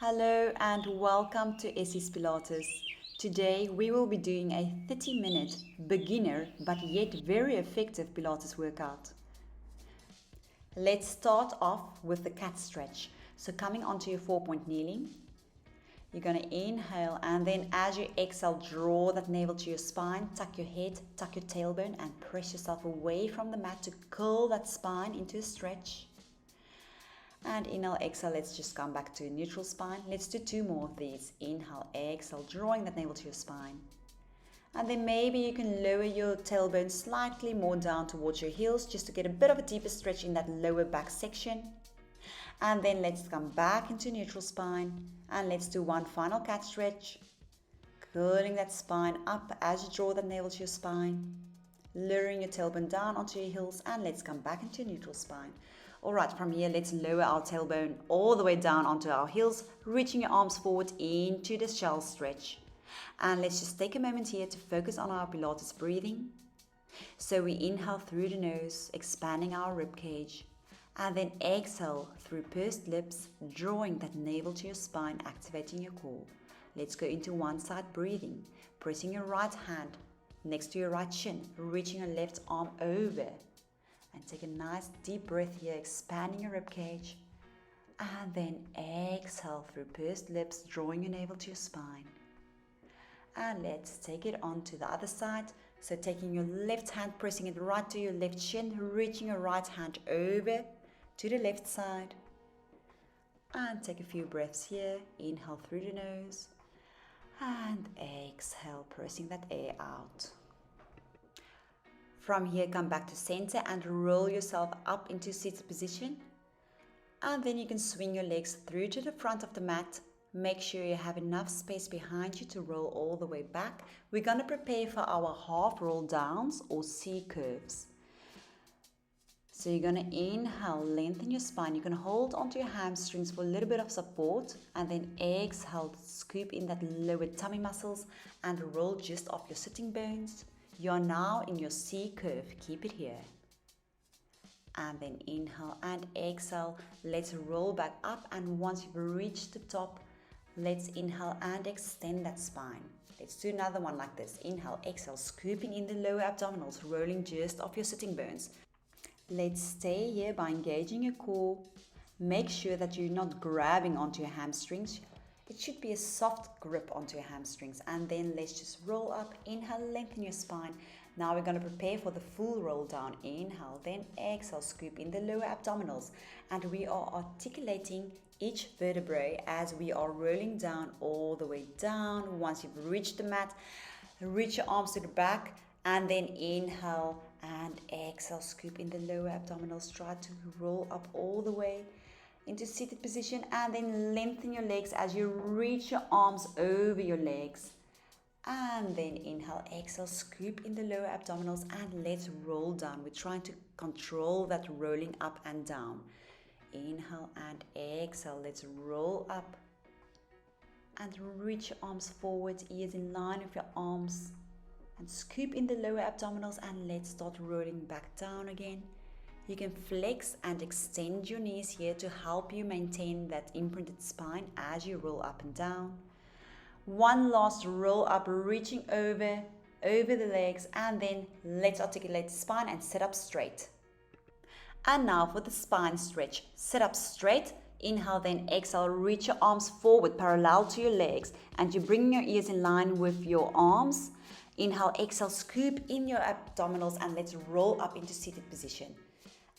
Hello and welcome to Essie's Pilates. Today we will be doing a 30-minute beginner but yet very effective Pilates workout. Let's start off with the cat stretch. So coming onto your 4-point kneeling, you're going to inhale and then as you exhale, draw that navel to your spine, tuck your head, tuck your tailbone and press yourself away from the mat to curl that spine into a stretch. And inhale, exhale, let's just come back to a neutral spine. Let's do 2 more of these. Inhale, exhale, drawing that navel to your spine. And then maybe you can lower your tailbone slightly more down towards your heels just to get a bit of a deeper stretch in that lower back section. And then let's come back into neutral spine. And let's do one final cat stretch. Curling that spine up as you draw that navel to your spine. Lowering your tailbone down onto your heels. And let's come back into neutral spine. Alright, from here, let's lower our tailbone all the way down onto our heels, reaching your arms forward into the shell stretch. And let's just take a moment here to focus on our Pilates breathing. So we inhale through the nose, expanding our rib cage, and then exhale through pursed lips, drawing that navel to your spine, activating your core. Let's go into one side breathing, pressing your right hand next to your right shin, reaching your left arm over. And take a nice deep breath here, expanding your rib cage. And then exhale through pursed lips, drawing your navel to your spine. And let's take it on to the other side. So taking your left hand, pressing it right to your left shin, reaching your right hand over to the left side. And take a few breaths here. Inhale through the nose. And exhale, pressing that air out. From here, come back to center and roll yourself up into seated position. And then you can swing your legs through to the front of the mat. Make sure you have enough space behind you to roll all the way back. We're going to prepare for our half roll downs or C curves. So you're going to inhale, lengthen your spine. You're going to hold onto your hamstrings for a little bit of support. And then exhale, scoop in that lower tummy muscles and roll just off your sitting bones. You are now in your C curve. Keep it here. And then inhale and exhale. Let's roll back up. And once you've reached the top, let's inhale and extend that spine. Let's do another one like this. Inhale, exhale, scooping in the lower abdominals, rolling just off your sitting bones. Let's stay here by engaging your core. Make sure that you're not grabbing onto your hamstrings. It should be a soft grip onto your hamstrings. And then let's just roll up. Inhale, lengthen your spine. Now we're going to prepare for the full roll down. Inhale, then exhale, scoop in the lower abdominals. And we are articulating each vertebrae as we are rolling down all the way down. Once you've reached the mat, reach your arms to the back. And then inhale and exhale, scoop in the lower abdominals. Try to roll up all the way into seated position and then lengthen your legs as you reach your arms over your legs. And then inhale, exhale, scoop in the lower abdominals and let's roll down. We're trying to control that rolling up and down. Inhale and exhale, let's roll up and reach your arms forward, ears in line with your arms. And scoop in the lower abdominals and let's start rolling back down again. You can flex and extend your knees here to help you maintain that imprinted spine as you roll up and down. One last roll up, reaching over the legs, and then let's articulate the spine and sit up straight. And now for the spine stretch. Sit up straight. Inhale, then exhale, reach your arms forward parallel to your legs, and you bring your ears in line with your arms. Inhale, exhale, scoop in your abdominals, and let's roll up into seated position.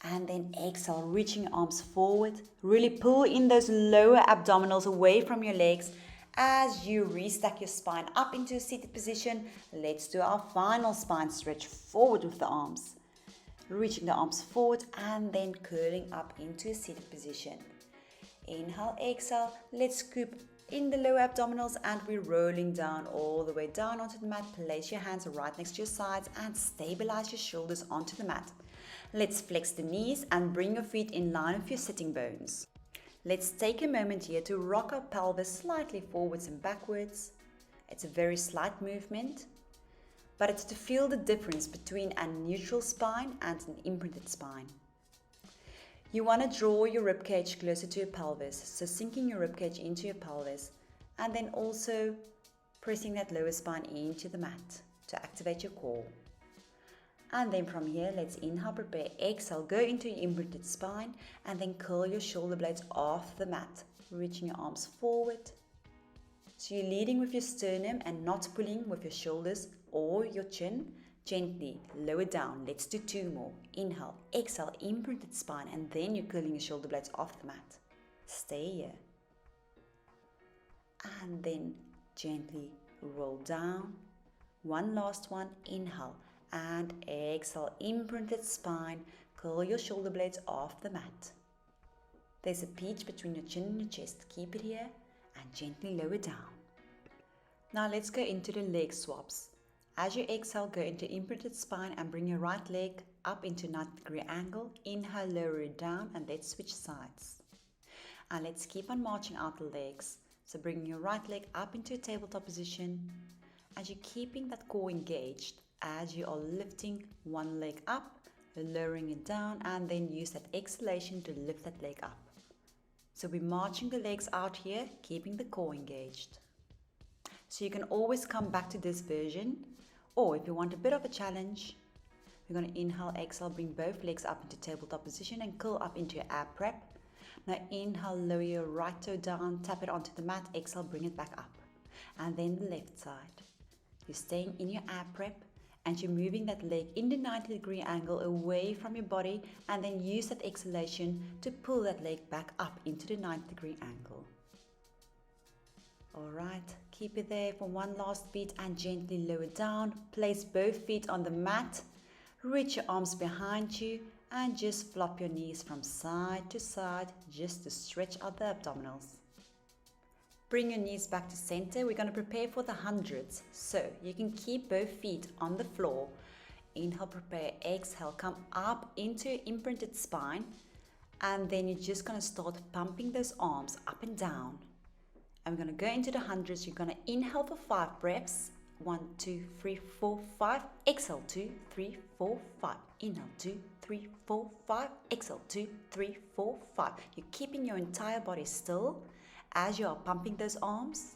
And then exhale, reaching your arms forward. Really pull in those lower abdominals away from your legs as you restack your spine up into a seated position. Let's do our final spine stretch forward with the arms. Reaching the arms forward and then curling up into a seated position. Inhale, exhale. Let's scoop in the lower abdominals and we're rolling down all the way down onto the mat. Place your hands right next to your sides and stabilize your shoulders onto the mat. Let's flex the knees and bring your feet in line with your sitting bones. Let's take a moment here to rock our pelvis slightly forwards and backwards. It's a very slight movement, but it's to feel the difference between a neutral spine and an imprinted spine. You want to draw your ribcage closer to your pelvis, so sinking your ribcage into your pelvis and then also pressing that lower spine into the mat to activate your core. And then from here, let's inhale, prepare, exhale, go into your imprinted spine and then curl your shoulder blades off the mat, reaching your arms forward. So you're leading with your sternum and not pulling with your shoulders or your chin. Gently lower down. Let's do 2 more. Inhale, exhale, imprinted spine, and then you're curling your shoulder blades off the mat. Stay here. And then gently roll down. One last one. Inhale and exhale, imprinted spine. Curl your shoulder blades off the mat. There's a peach between your chin and your chest. Keep it here and gently lower down. Now let's go into the leg swaps. As you exhale, go into imprinted spine and bring your right leg up into 90-degree angle. Inhale, lower it down and let's switch sides. And let's keep on marching out the legs. So bring your right leg up into a tabletop position as you're keeping that core engaged as you are lifting one leg up, lowering it down, and then use that exhalation to lift that leg up. So we're marching the legs out here, keeping the core engaged. So you can always come back to this version. Or if you want a bit of a challenge, you're going to inhale, exhale, bring both legs up into tabletop position and curl up into your ab prep. Now inhale, lower your right toe down, tap it onto the mat, exhale, bring it back up. And then the left side. You're staying in your ab prep and you're moving that leg in the 90-degree angle away from your body and then use that exhalation to pull that leg back up into the 90-degree angle. Alright, keep it there for one last beat and gently lower down. Place both feet on the mat, reach your arms behind you and just flop your knees from side to side just to stretch out the abdominals. Bring your knees back to center. We're going to prepare for the hundreds. So you can keep both feet on the floor. Inhale, prepare, exhale, come up into your imprinted spine and then you're just going to start pumping those arms up and down. And we're going to go into the hundreds. You're going to inhale for 5 breaths. 1, 2, 3, 4, 5. Exhale, 2, 3, 4, 5. Inhale, 2, 3, 4, 5. Exhale, 2, 3, 4, 5. You're keeping your entire body still as you are pumping those arms.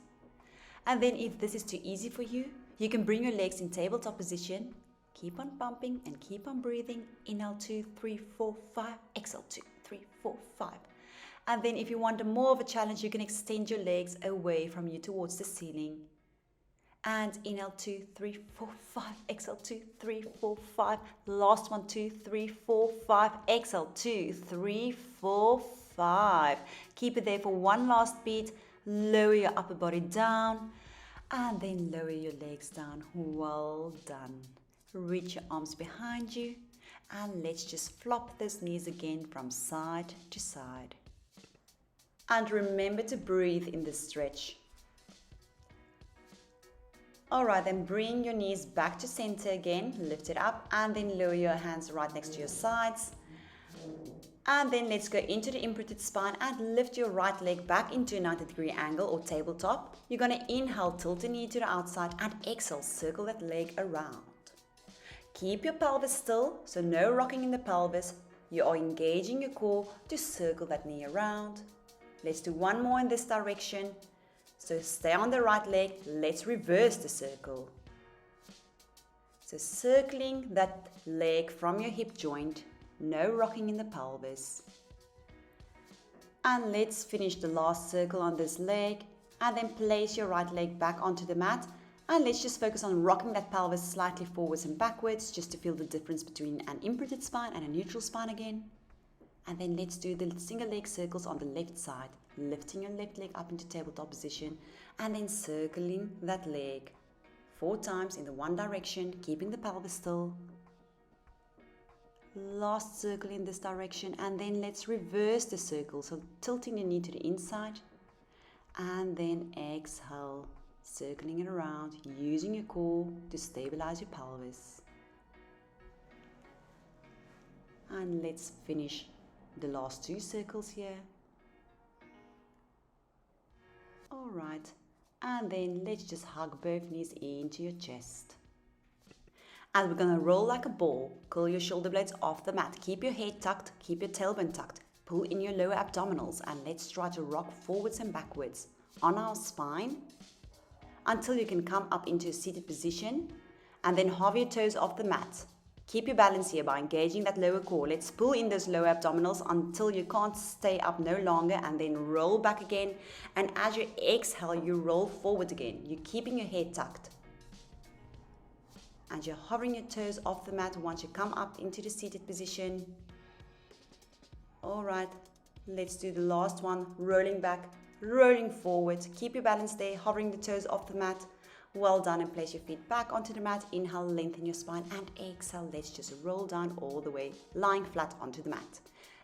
And then if this is too easy for you, you can bring your legs in tabletop position. Keep on pumping and keep on breathing. Inhale, 2, 3, 4, 5. Exhale, 2, 3, 4, 5. And then if you want more of a challenge, you can extend your legs away from you towards the ceiling. And inhale, 2, 3, 4, 5. Exhale, 2, 3, 4, 5. Last one, 2, 3, 4, 5. Exhale, 2, 3, 4, 5. Keep it there for one last beat. Lower your upper body down. And then lower your legs down. Well done. Reach your arms behind you. And let's just flop those knees again from side to side. And remember to breathe in this stretch. Alright, then bring your knees back to center again. Lift it up and then lower your hands right next to your sides. And then let's go into the imprinted spine and lift your right leg back into a 90-degree angle or tabletop. You're going to inhale, tilt the knee to the outside and exhale, circle that leg around. Keep your pelvis still, so no rocking in the pelvis. You are engaging your core to circle that knee around. Let's do one more in this direction. So stay on the right leg. Let's reverse the circle. So circling that leg from your hip joint. No rocking in the pelvis. And let's finish the last circle on this leg. And then place your right leg back onto the mat. And let's just focus on rocking that pelvis slightly forwards and backwards just to feel the difference between an imprinted spine and a neutral spine again. And then let's do the single leg circles on the left side, lifting your left leg up into tabletop position and then circling that leg 4 times in the one direction, keeping the pelvis still. Last circle in this direction and then let's reverse the circle, so tilting your knee to the inside and then exhale, circling it around, using your core to stabilize your pelvis. And let's finish the last 2 circles here. Alright, and then let's just hug both knees into your chest. And we're going to roll like a ball. Curl your shoulder blades off the mat. Keep your head tucked, keep your tailbone tucked. Pull in your lower abdominals and let's try to rock forwards and backwards on our spine until you can come up into a seated position and then hover your toes off the mat. Keep your balance here by engaging that lower core. Let's pull in those lower abdominals until you can't stay up no longer and then roll back again. And as you exhale, you roll forward again. You're keeping your head tucked. And you're hovering your toes off the mat once you come up into the seated position. All right, let's do the last one. Rolling back, rolling forward. Keep your balance there, hovering the toes off the mat. Well done, and place your feet back onto the mat. Inhale, lengthen your spine, and exhale. Let's just roll down all the way, lying flat onto the mat.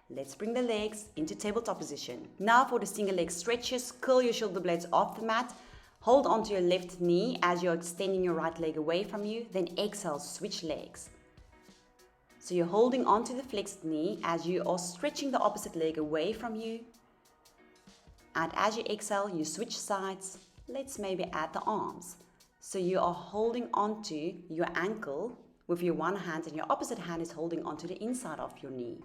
Let's bring the legs into tabletop position. Now for the single leg stretches, curl your shoulder blades off the mat. Hold onto your left knee as you're extending your right leg away from you. Then exhale, switch legs. So you're holding onto the flexed knee as you are stretching the opposite leg away from you. And as you exhale, you switch sides. Let's maybe add the arms. So you are holding onto your ankle with your one hand and your opposite hand is holding onto the inside of your knee.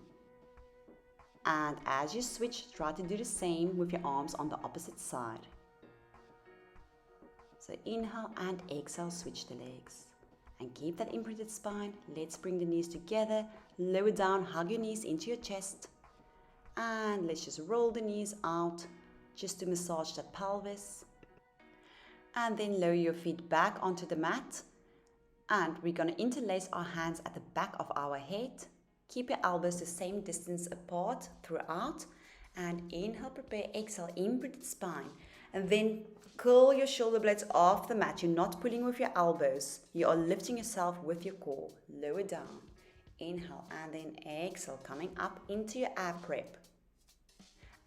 And as you switch, try to do the same with your arms on the opposite side. So inhale and exhale, switch the legs. And keep that imprinted spine. Let's bring the knees together, lower down, hug your knees into your chest. And let's just roll the knees out just to massage that pelvis. And then lower your feet back onto the mat. And we're going to interlace our hands at the back of our head. Keep your elbows the same distance apart throughout. And inhale, prepare, exhale, imprinted spine. And then curl your shoulder blades off the mat. You're not pulling with your elbows. You are lifting yourself with your core. Lower down. Inhale and then exhale, coming up into your ab prep.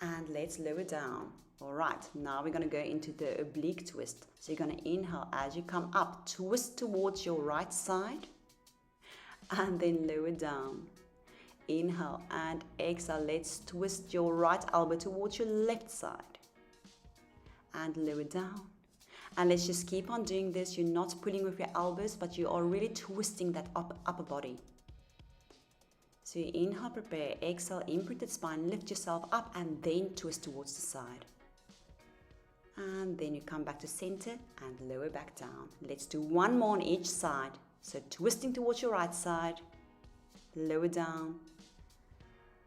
And let's lower down. All right, now we're going to go into the oblique twist. So you're going to inhale as you come up, twist towards your right side, and then lower down. Inhale and exhale. Let's twist your right elbow towards your left side, and lower down. And let's just keep on doing this. You're not pulling with your elbows, but you are really twisting that upper body. So you inhale, prepare, exhale, imprinted spine, lift yourself up, and then twist towards the side. And then you come back to center and lower back down. Let's do one more on each side. So twisting towards your right side, lower down,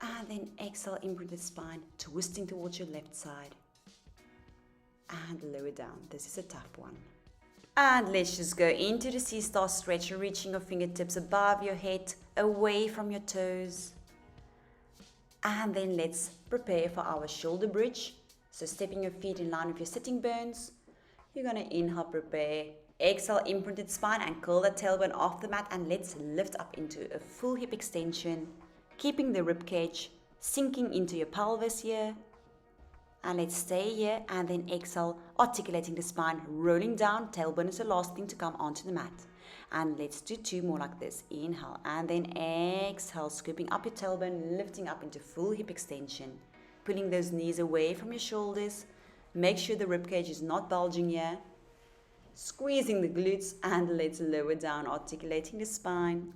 and then exhale, imprinted spine, twisting towards your left side, and lower down. This is a tough one. And let's just go into the C-star stretch, reaching your fingertips above your head, away from your toes. And then let's prepare for our shoulder bridge. So stepping your feet in line with your sitting bones. You're going to inhale, prepare, exhale, imprinted spine, and curl the tailbone off the mat. And let's lift up into a full hip extension, keeping the rib cage sinking into your pelvis here. And let's stay here and then exhale, articulating the spine, rolling down. Tailbone is the last thing to come onto the mat. And let's do two more like this. Inhale and then exhale, scooping up your tailbone, lifting up into full hip extension. Pulling those knees away from your shoulders. Make sure the ribcage is not bulging here. Squeezing the glutes, and let's lower down, articulating the spine.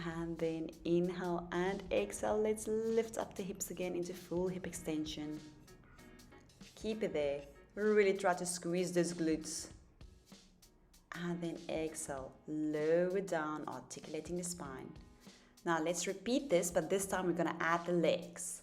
And then inhale and exhale. Let's lift up the hips again into full hip extension. Keep it there. Really try to squeeze those glutes. And then exhale, lower down, articulating the spine. Now let's repeat this, but this time we're going to add the legs.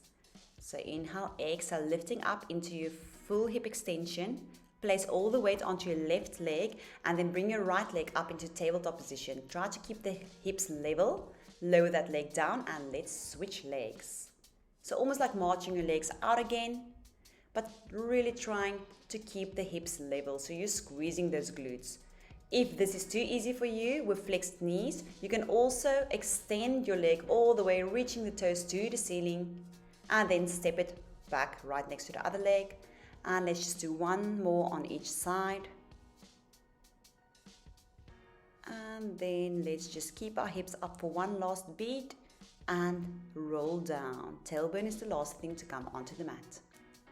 So inhale, exhale, lifting up into your full hip extension. Place all the weight onto your left leg and then bring your right leg up into tabletop position. Try to keep the hips level. Lower that leg down and let's switch legs. So almost like marching your legs out again, but really trying to keep the hips level. So you're squeezing those glutes. If this is too easy for you with flexed knees, you can also extend your leg all the way, reaching the toes to the ceiling. And then step it back right next to the other leg. And let's just do one more on each side. And then let's just keep our hips up for one last beat and roll down. Tailbone is the last thing to come onto the mat.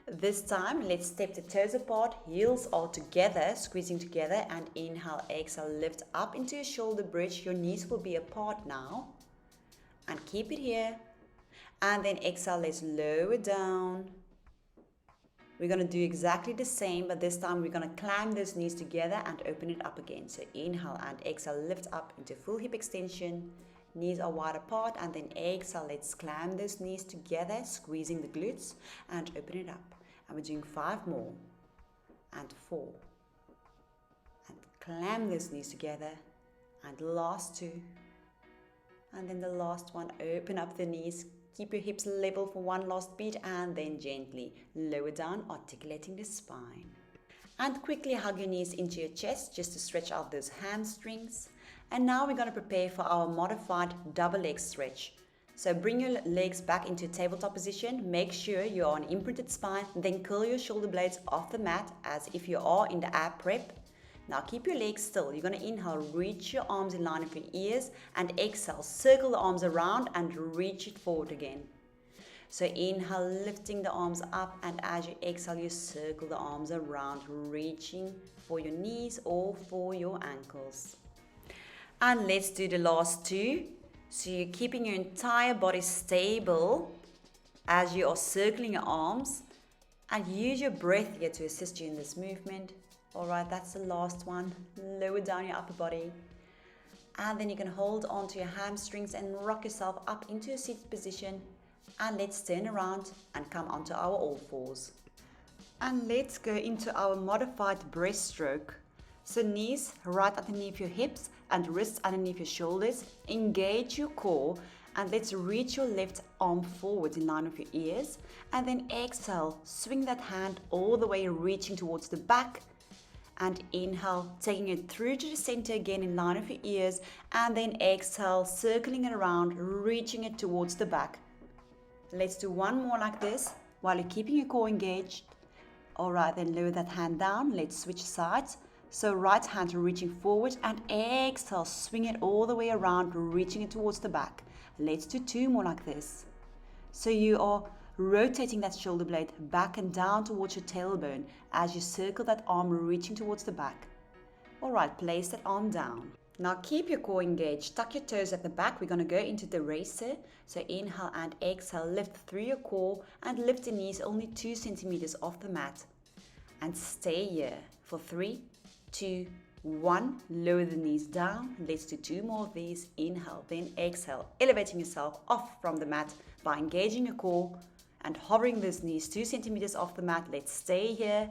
This time, let's step the toes apart, heels are together, squeezing together, and inhale, exhale, lift up into your shoulder bridge. Your knees will be apart now. And keep it here. And then exhale, let's lower down. We're going to do exactly the same, but this time we're going to climb those knees together and open it up again. So inhale and exhale, lift up into full hip extension. Knees are wide apart, and then exhale, let's climb those knees together, squeezing the glutes and open it up. And we're doing 5 more, and 4, and climb those knees together, and last 2, and then the last one, open up the knees, keep your hips level for one last beat, and then gently lower down, articulating the spine. And quickly hug your knees into your chest just to stretch out those hamstrings. And now we're going to prepare for our modified double leg stretch. So bring your legs back into tabletop position. Make sure you're on imprinted spine. Then curl your shoulder blades off the mat as if you are in the ab prep. Now keep your legs still. You're going to inhale, reach your arms in line with your ears, and exhale, circle the arms around and reach it forward again. So inhale, lifting the arms up, and as you exhale, you circle the arms around, reaching for your knees or for your ankles. And let's do the last 2. So you're keeping your entire body stable as you are circling your arms, and use your breath here to assist you in this movement. Alright, that's the last one. Lower down your upper body. And then you can hold on to your hamstrings and rock yourself up into a seated position. And let's turn around and come onto our all fours. And let's go into our modified breaststroke. So knees right underneath your hips and wrists underneath your shoulders. Engage your core, and let's reach your left arm forward in line with your ears. And then exhale, swing that hand all the way, reaching towards the back. And inhale, taking it through to the center again in line with your ears. And then exhale, circling it around, reaching it towards the back. Let's do one more like this while you're keeping your core engaged. Alright, then lower that hand down. Let's switch sides. So right hand reaching forward, and exhale, swing it all the way around, reaching it towards the back. Let's do 2 more like this. So you are rotating that shoulder blade back and down towards your tailbone as you circle that arm, reaching towards the back. Alright, place that arm down. Now keep your core engaged, tuck your toes at the back. We're going to go into the racer. So inhale and exhale, lift through your core and lift the knees only 2 centimeters off the mat. And stay here for 3, 2, 1. Lower the knees down. Let's do 2 more of these. Inhale, then exhale, elevating yourself off from the mat by engaging your core and hovering those knees 2 centimeters off the mat. Let's stay here.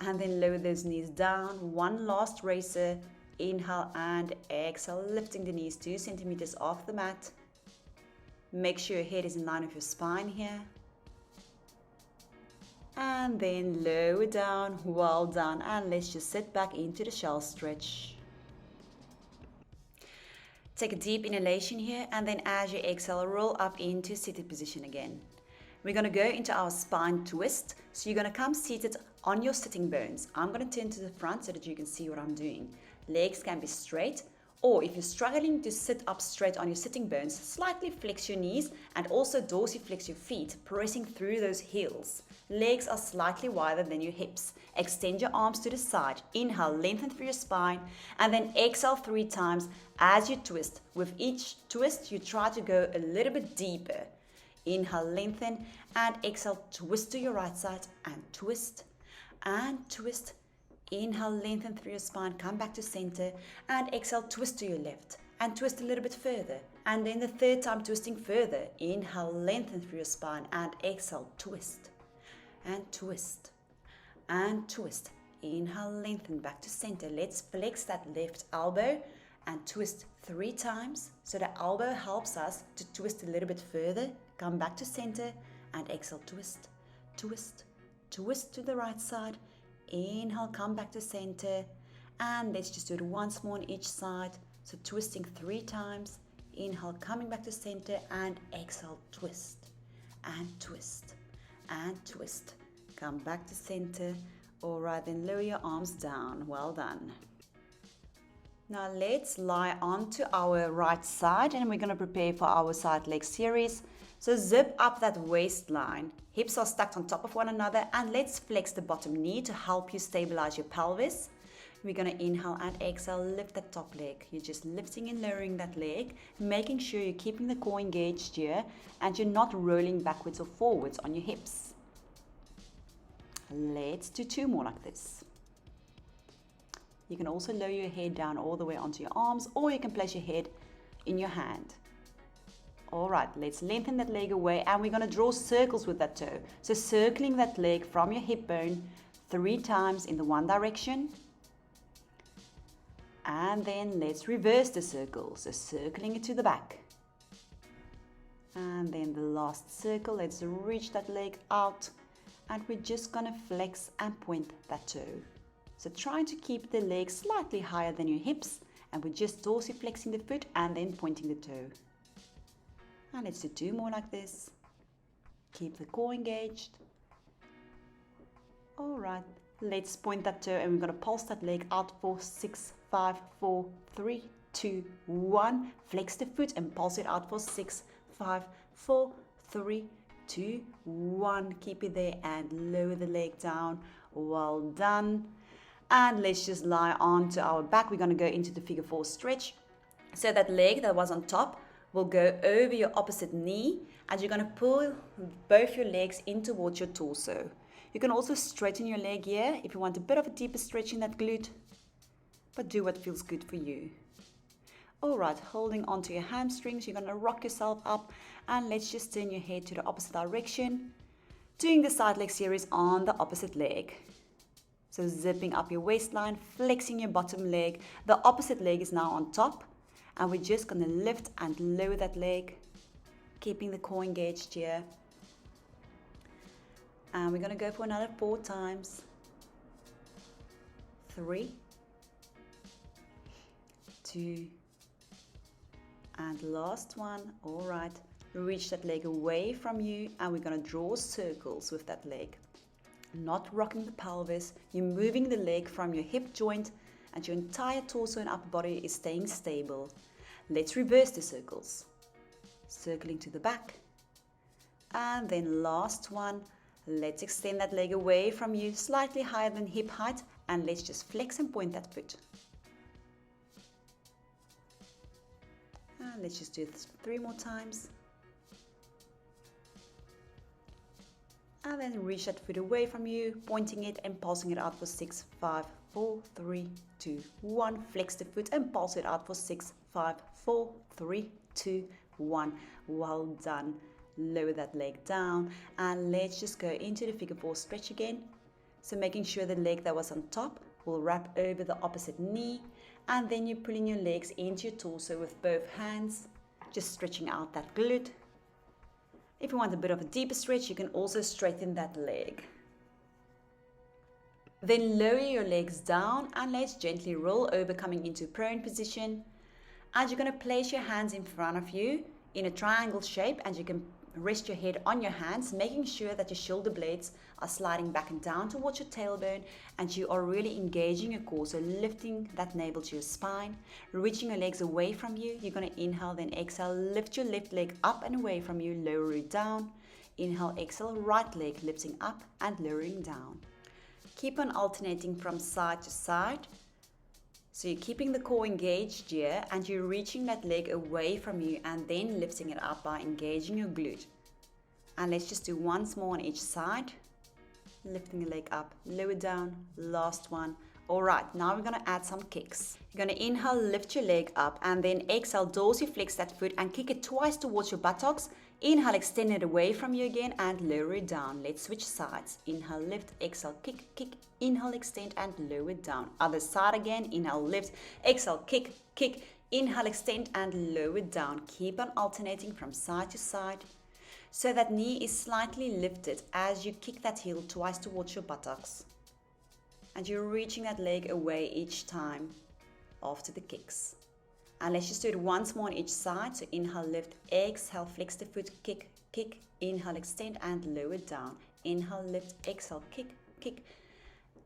And then lower those knees down. One last racer. Inhale and exhale, lifting the knees 2 centimeters off the mat. Make sure your head is in line with your spine here. And then lower down. Well done. And let's just sit back into the shell stretch. Take a deep inhalation here, and then as you exhale, roll up into seated position again. We're going to go into our spine twist. So you're going to come seated on your sitting bones. I'm going to turn to the front so that you can see what I'm doing. Legs can be straight, or if you're struggling to sit up straight on your sitting bones, slightly flex your knees and also dorsiflex your feet, pressing through those heels. Legs are slightly wider than your hips. Extend your arms to the side. Inhale, lengthen through your spine, and then exhale 3 times as you twist. With each twist, you try to go a little bit deeper. Inhale, lengthen, and exhale, twist to your right side, and twist, and twist. Inhale, lengthen through your spine, come back to center, and exhale, twist to your left, and twist a little bit further. And then the 3rd time, twisting further. Inhale, lengthen through your spine, and exhale, twist, and twist, and twist. Inhale, lengthen back to center. Let's flex that left elbow and twist 3 times. So the elbow helps us to twist a little bit further. Come back to center and exhale, twist, twist, twist to the right side. Inhale, come back to center, and let's just do it once more on each side. So twisting 3 times. Inhale, coming back to center, and exhale, twist, and twist, and twist. Come back to center. Alright, then lower your arms down. Well done. Now let's lie onto our right side, and we're going to prepare for our side leg series. So zip up that waistline. Hips are stacked on top of one another, and let's flex the bottom knee to help you stabilize your pelvis. We're going to inhale and exhale, lift that top leg. You're just lifting and lowering that leg, making sure you're keeping the core engaged here and you're not rolling backwards or forwards on your hips. Let's do 2 more like this. You can also lower your head down all the way onto your arms, or you can place your head in your hand. All right, let's lengthen that leg away, and we're going to draw circles with that toe. So circling that leg from your hip bone 3 times in the one direction. And then let's reverse the circle. So circling it to the back. And then the last circle, let's reach that leg out. And we're just going to flex and point that toe. So trying to keep the leg slightly higher than your hips, and we're just dorsiflexing the foot and then pointing the toe. And let's do 2 more like this. Keep the core engaged. All right, let's point that toe, and we're going to pulse that leg out for 6, 5, 4, 3, 2, 1. Flex the foot and pulse it out for 6, 5, 4, 3, 2, 1. Keep it there and lower the leg down. Well done. And let's just lie onto our back. We're going to go into the figure 4 stretch. So that leg that was on top will go over your opposite knee, and you're going to pull both your legs in towards your torso. You can also straighten your leg here if you want a bit of a deeper stretch in that glute, but do what feels good for you. All right, holding onto your hamstrings, you're going to rock yourself up, and let's just turn your head to the opposite direction, doing the side leg series on the opposite leg. So zipping up your waistline, flexing your bottom leg. The opposite leg is now on top, and we're just going to lift and lower that leg, keeping the core engaged here. And we're going to go for another 4 times. 3, 2, and last one. All right, reach that leg away from you, and we're going to draw circles with that leg. Not rocking the pelvis, you're moving the leg from your hip joint, and your entire torso and upper body is staying stable. Let's reverse the circles. Circling to the back. And then last one, let's extend that leg away from you, slightly higher than hip height, and let's just flex and point that foot. And let's just do this 3 more times. And then reach that foot away from you, pointing it and pulsing it out for 6, 5, 4, 3, 2, 1. Flex the foot and pulse it out for 6, 5, 4, 3, 2, 1. Well done. Lower that leg down, and let's just go into the figure 4 stretch again. So making sure the leg that was on top will wrap over the opposite knee, and then you're pulling your legs into your torso with both hands, just stretching out that glute. If you want a bit of a deeper stretch, you can also straighten that leg. Then lower your legs down, and let's gently roll over, coming into prone position. And you're going to place your hands in front of you in a triangle shape, and you can rest your head on your hands, making sure that your shoulder blades are sliding back and down towards your tailbone, and you are really engaging your core, so lifting that navel to your spine, reaching your legs away from you. You're going to inhale, then exhale, lift your left leg up and away from you, lower it down. Inhale, exhale, right leg lifting up and lowering down. Keep on alternating from side to side. So you're keeping the core engaged here, and you're reaching that leg away from you and then lifting it up by engaging your glute. And let's just do once more on each side. Lifting the leg up, lower down, last one. All right, now we're going to add some kicks. You're going to inhale, lift your leg up, and then exhale, dorsiflex that foot and kick it twice towards your buttocks. Inhale, extend it away from you again and lower it down. Let's switch sides. Inhale, lift, exhale, kick, kick. Inhale, extend and lower it down. Other side again. Inhale, lift, exhale, kick, kick. Inhale, extend and lower it down. Keep on alternating from side to side, so that knee is slightly lifted as you kick that heel twice towards your buttocks. And you're reaching that leg away each time after the kicks. And let's just do it once more on each side. So inhale, lift, exhale, flex the foot, kick, kick. Inhale, extend and lower it down. Inhale, lift, exhale, kick, kick.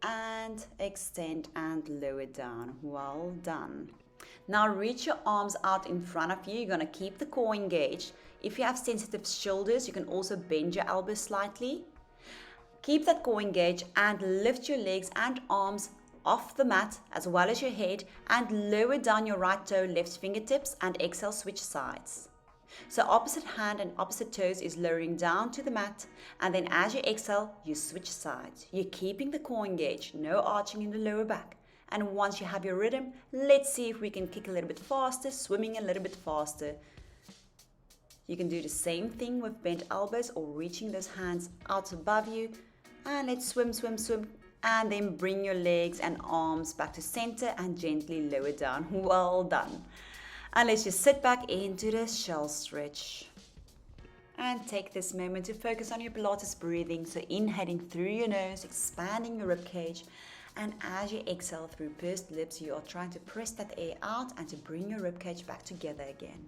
And extend and lower it down. Well done. Now reach your arms out in front of you. You're going to keep the core engaged. If you have sensitive shoulders, you can also bend your elbows slightly. Keep that core engaged and lift your legs and arms off the mat as well as your head, and lower down your right toe, left fingertips, and exhale, switch sides. So opposite hand and opposite toes is lowering down to the mat, and then as you exhale, you switch sides. You're keeping the core engaged, no arching in the lower back. And once you have your rhythm, let's see if we can kick a little bit faster, swimming a little bit faster. You can do the same thing with bent elbows or reaching those hands out above you. And let's swim, swim, swim. And then bring your legs and arms back to center and gently lower down. Well done. And let's just sit back into the shell stretch. And take this moment to focus on your Pilates breathing. So inhaling through your nose, expanding your rib cage. And as you exhale through pursed lips, you are trying to press that air out and to bring your rib cage back together again.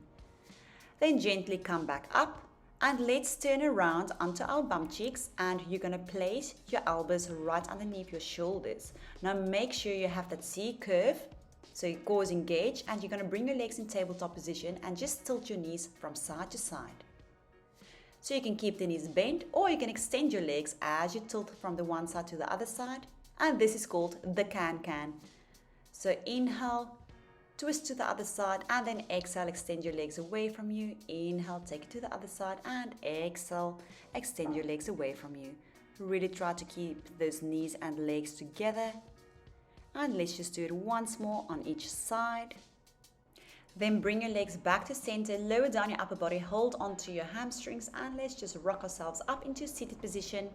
Then gently come back up. And let's turn around onto our bum cheeks, and you're going to place your elbows right underneath your shoulders. Now make sure you have that C curve, so your core is engaged, and you're going to bring your legs in tabletop position and just tilt your knees from side to side. So you can keep the knees bent, or you can extend your legs as you tilt from the one side to the other side, and this is called the can-can. So inhale, twist to the other side, and then exhale, extend your legs away from you. Inhale, take it to the other side, and exhale, extend your legs away from you. Really try to keep those knees and legs together. And let's just do it once more on each side. Then bring your legs back to center, lower down your upper body, hold onto your hamstrings, and let's just rock ourselves up into seated position.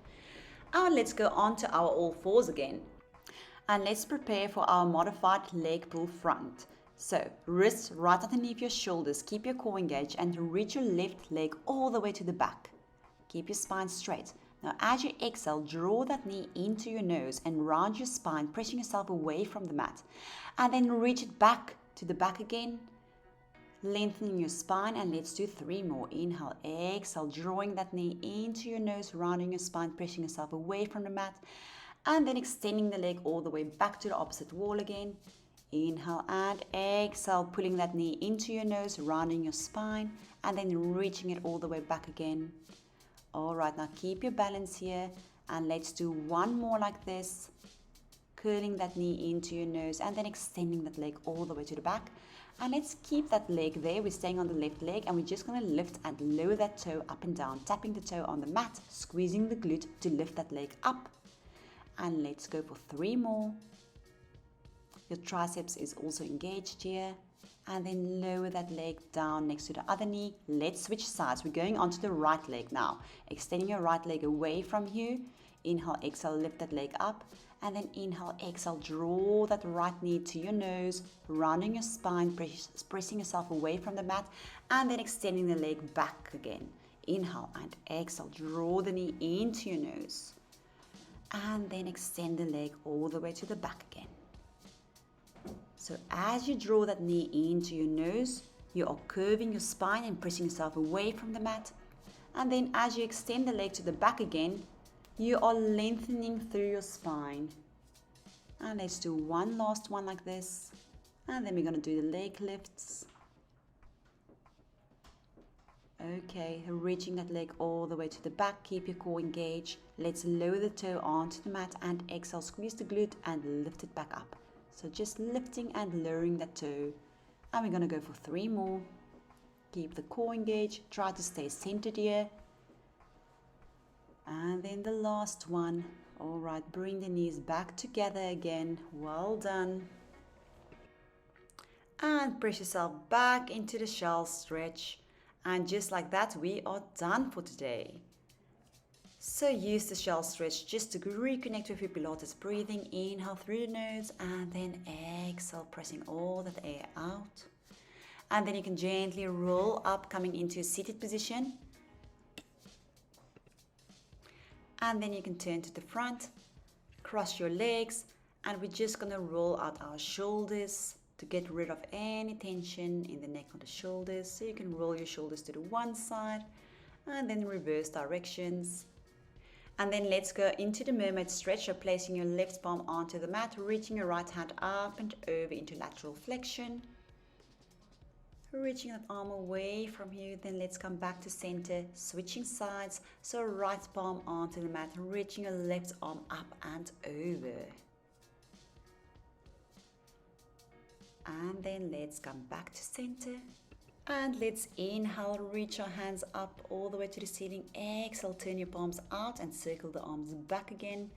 And let's go on to our all fours again. And let's prepare for our modified leg pull front. So, wrists right underneath your shoulders, keep your core engaged, and reach your left leg all the way to the back. Keep your spine straight. Now as you exhale, draw that knee into your nose and round your spine, pressing yourself away from the mat. And then reach it back to the back again, lengthening your spine, and let's do 3 more. Inhale, exhale, drawing that knee into your nose, rounding your spine, pressing yourself away from the mat, and then extending the leg all the way back to the opposite wall again. Inhale and exhale, pulling that knee into your nose, rounding your spine, and then reaching it all the way back again. All right, now keep your balance here, and let's do 1 more like this. Curling that knee into your nose, and then extending that leg all the way to the back. And let's keep that leg there. We're staying on the left leg, and we're just going to lift and lower that toe up and down, tapping the toe on the mat, squeezing the glute to lift that leg up. And let's go for 3 more. Your triceps is also engaged here, and then lower that leg down next to the other knee. Let's switch sides. We're going onto the right leg now, extending your right leg away from you. Inhale, exhale, lift that leg up, and then inhale, exhale, draw that right knee to your nose, rounding your spine, pressing yourself away from the mat, and then extending the leg back again. Inhale and exhale, draw the knee into your nose, and then extend the leg all the way to the back again. So as you draw that knee into your nose, you are curving your spine and pressing yourself away from the mat. And then as you extend the leg to the back again, you are lengthening through your spine. And let's do 1 last one like this. And then we're going to do the leg lifts. Okay, reaching that leg all the way to the back. Keep your core engaged. Let's lower the toe onto the mat and exhale, squeeze the glute and lift it back up. So just lifting and lowering that toe. And we're going to go for 3 more. Keep the core engaged. Try to stay centered here. And then the last one. All right, bring the knees back together again. Well done. And press yourself back into the shell stretch. And just like that, we are done for today. So use the shell stretch just to reconnect with your Pilates breathing. Inhale through the nose and then exhale, pressing all that air out. And then you can gently roll up, coming into a seated position. And then you can turn to the front, cross your legs, and we're just going to roll out our shoulders to get rid of any tension in the neck or the shoulders. So you can roll your shoulders to the one side and then reverse directions. And then let's go into the mermaid stretch. So placing your left palm onto the mat, reaching your right hand up and over into lateral flexion. Reaching that arm away from you, then let's come back to center, switching sides. So right palm onto the mat, reaching your left arm up and over. And then let's come back to center. And let's inhale, reach our hands up all the way to the ceiling. Exhale, turn your palms out and circle the arms back again.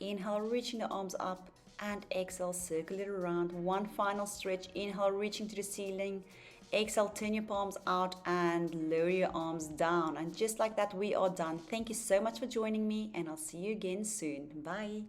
Inhale, reaching the arms up, and exhale, circle it around. One final stretch. Inhale, reaching to the ceiling. Exhale, turn your palms out and lower your arms down. And just like that, we are done. Thank you so much for joining me, and I'll see you again soon. Bye.